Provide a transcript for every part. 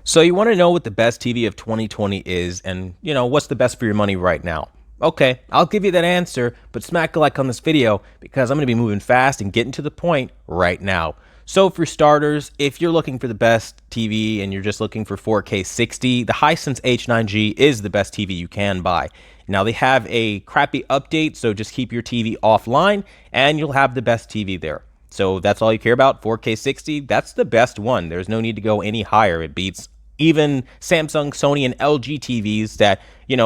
So you want to know what the best TV of 2020 is and, what's the best for your money right now? Okay, I'll give you that answer, but smack a like on this video because I'm going to be moving fast and getting to the point right now. So for starters, if you're looking for the best TV and you're just looking for 4K 60, the Hisense H9G is the best TV you can buy. Now they have a crappy update, so just keep your TV offline and you'll have the best TV there. So that's all you care about, 4K 60, that's the best one. There's no need to go any higher. It beats even Samsung, Sony, and LG TVs that,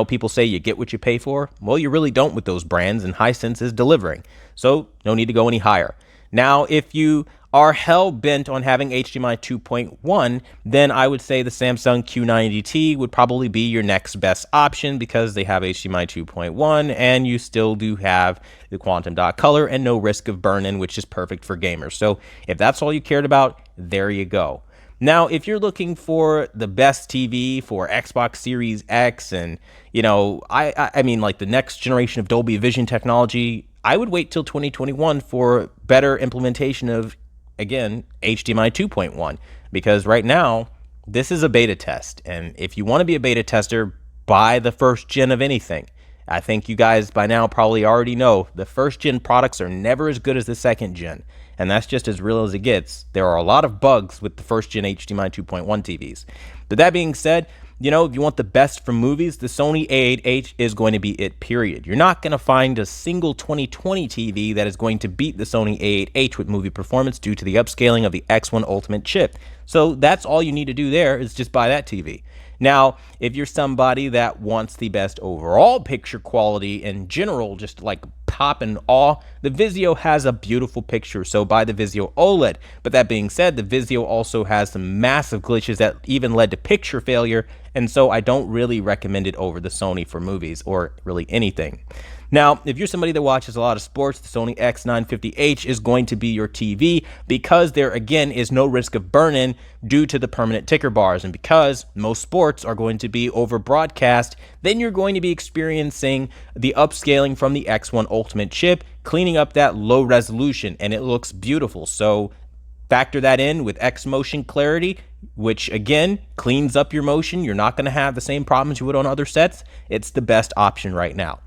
people say you get what you pay for. Well, you really don't with those brands, and Hisense is delivering. So no need to go any higher. Now, if you are hell-bent on having HDMI 2.1, then I would say the Samsung Q90T would probably be your next best option because they have HDMI 2.1 and you still do have the quantum dot color and no risk of burn-in, which is perfect for gamers. So if that's all you cared about, there you go. Now, if you're looking for the best TV for Xbox Series X and, I mean like the next generation of Dolby Vision technology, I would wait till 2021 for better implementation of, again, HDMI 2.1, because right now, this is a beta test. And if you want to be a beta tester, buy the first gen of anything. I think you guys by now probably already know the first gen products are never as good as the second gen. And that's just as real as it gets. There are a lot of bugs with the first gen HDMI 2.1 TVs. But that being said, if you want the best from movies, the Sony A8H is going to be it, period. You're not going to find a single 2020 TV that is going to beat the Sony A8H with movie performance due to the upscaling of the X1 Ultimate chip. So that's all you need to do there is just buy that TV. Now, if you're somebody that wants the best overall picture quality in general, just like pop and awe, the Vizio has a beautiful picture, so buy the Vizio OLED. But that being said, the Vizio also has some massive glitches that even led to picture failure, and so I don't really recommend it over the Sony for movies or really anything. Now, if you're somebody that watches a lot of sports, the Sony X950H is going to be your TV because there, again, is no risk of burn-in due to the permanent ticker bars. And because most sports are going to be over broadcast, then you're going to be experiencing the upscaling from the X1 Ultimate chip, cleaning up that low resolution, and it looks beautiful. So factor that in with X motion clarity, which again cleans up your motion. You're not going to have the same problems you would on other sets. It's the best option right now.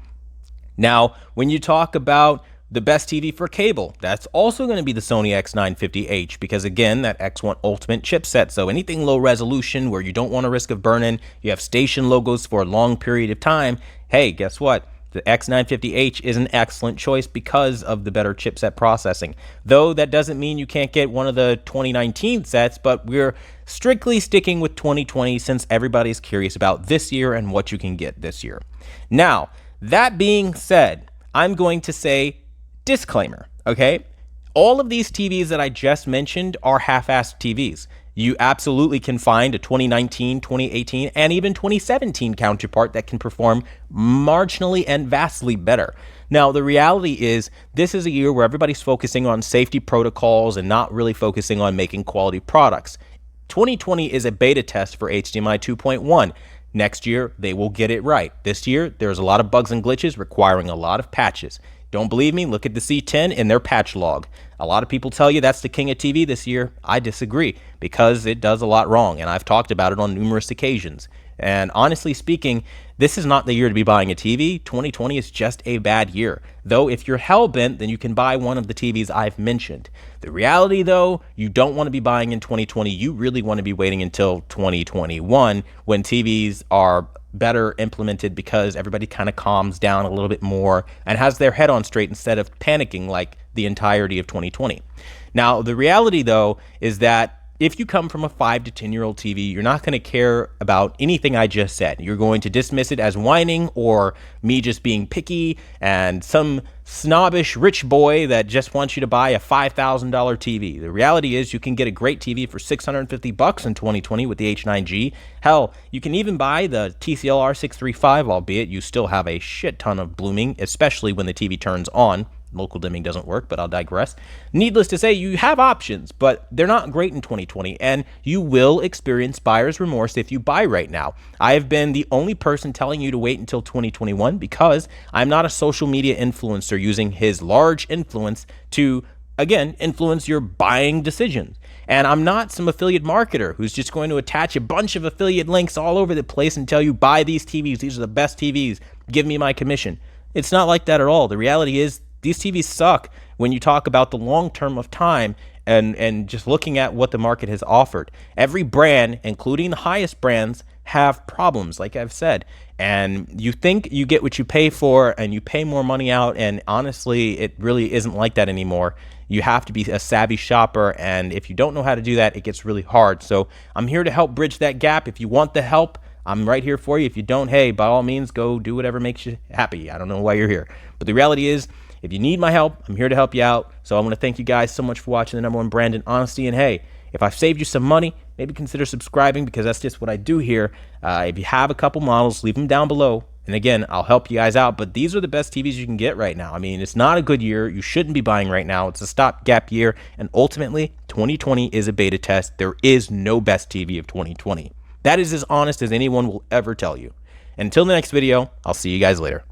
Now, when you talk about the best TV for cable, that's also going to be the Sony X950H because, again, that X1 Ultimate chipset. So anything low resolution where you don't want a risk of burn-in, you have station logos for a long period of time, hey, guess what? The X950H is an excellent choice because of the better chipset processing. Though that doesn't mean you can't get one of the 2019 sets, but we're strictly sticking with 2020 since everybody's curious about this year and what you can get this year. Now, that being said, I'm going to say disclaimer, okay? All of these TVs that I just mentioned are half-assed TVs. You absolutely can find a 2019, 2018, and even 2017 counterpart that can perform marginally and vastly better. Now, the reality is this is a year where everybody's focusing on safety protocols and not really focusing on making quality products. 2020 is a beta test for HDMI 2.1. Next year, they will get it right. This year, there's a lot of bugs and glitches requiring a lot of patches. Don't believe me? Look at the C10 in their patch log. A lot of people tell you that's the king of TV this year. I disagree because it does a lot wrong, and I've talked about it on numerous occasions. And honestly speaking, this is not the year to be buying a TV. 2020 is just a bad year. Though if you're hell-bent, then you can buy one of the TVs I've mentioned. The reality, though, you don't want to be buying in 2020. You really want to be waiting until 2021 when TVs are better implemented because everybody kind of calms down a little bit more and has their head on straight instead of panicking like the entirety of 2020. Now, the reality, though, is that if you come from a 5 to 10-year-old TV, you're not going to care about anything I just said. You're going to dismiss it as whining or me just being picky and some snobbish rich boy that just wants you to buy a $5,000 TV. The reality is you can get a great TV for $650 in 2020 with the H9G. Hell, you can even buy the TCL R635, albeit you still have a shit ton of blooming, especially when the TV turns on. Local dimming doesn't work, but I'll digress. Needless to say, you have options, but they're not great in 2020, and you will experience buyer's remorse if you buy right now. I have been the only person telling you to wait until 2021 because I'm not a social media influencer using his large influence to again, influence your buying decisions. And I'm not some affiliate marketer who's just going to attach a bunch of affiliate links all over the place and tell you, buy these TVs. These are the best TVs. Give me my commission. It's not like that at all. The reality is these TVs suck when you talk about the long term of time and just looking at what the market has offered. Every brand, including the highest brands, have problems, like I've said. And you think you get what you pay for and you pay more money out, and honestly, it really isn't like that anymore. You have to be a savvy shopper, and if you don't know how to do that, it gets really hard. So I'm here to help bridge that gap. If you want the help, I'm right here for you. If you don't, hey, by all means, go do whatever makes you happy. I don't know why you're here. But the reality is, if you need my help, I'm here to help you out. So I want to thank you guys so much for watching the #1 brand in honesty. And hey, if I've saved you some money, maybe consider subscribing, because that's just what I do here. If you have a couple models, leave them down below. And again, I'll help you guys out. But these are the best TVs you can get right now. I mean, it's not a good year. You shouldn't be buying right now. It's a stopgap year. And ultimately, 2020 is a beta test. There is no best TV of 2020. That is as honest as anyone will ever tell you. Until the next video, I'll see you guys later.